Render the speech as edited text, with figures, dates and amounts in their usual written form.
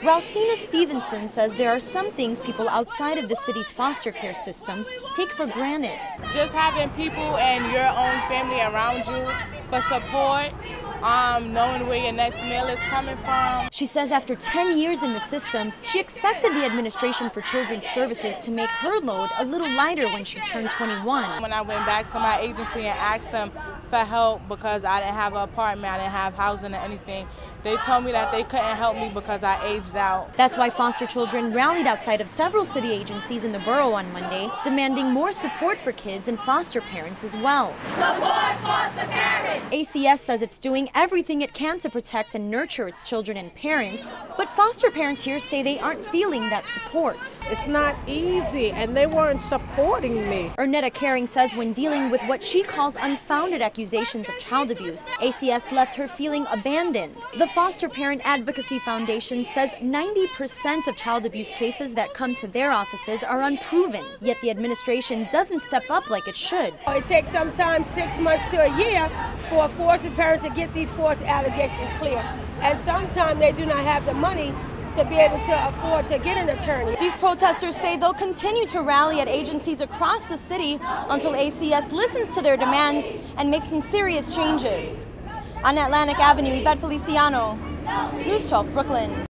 Ralsina Stevenson says there are some things people outside of the city's foster care system take for granted. Just having people and your own family around you for support, knowing where your next meal is coming from. She says after 10 years in the system, she expected the Administration for Children's Services to make her load a little lighter when she turned 21. When I went back to my agency and asked them for help because I didn't have an apartment, I didn't have housing or anything, they told me that they couldn't help me because I aged out. That's why foster children rallied outside of several city agencies in the borough on Monday, demanding more support for kids and foster parents as well. Support foster parents! ACS says it's doing everything it can to protect and nurture its children and parents, but foster parents here say they aren't feeling that support. It's not easy, and they weren't supporting me. Ernetta Caring says when dealing with what she calls unfounded accusations of child abuse, ACS left her feeling abandoned. The Foster Parent Advocacy Foundation says 90% of child abuse cases that come to their offices are unproven, yet the administration doesn't step up like it should. It takes sometimes 6 months to a year for a foster parent to get these false allegations clear. And sometimes they do not have the money to be able to afford to get an attorney. These protesters say they'll continue to rally at agencies across the city until ACS listens to their demands and makes some serious changes. On Atlantic Avenue, Yvette Feliciano, News 12, Brooklyn.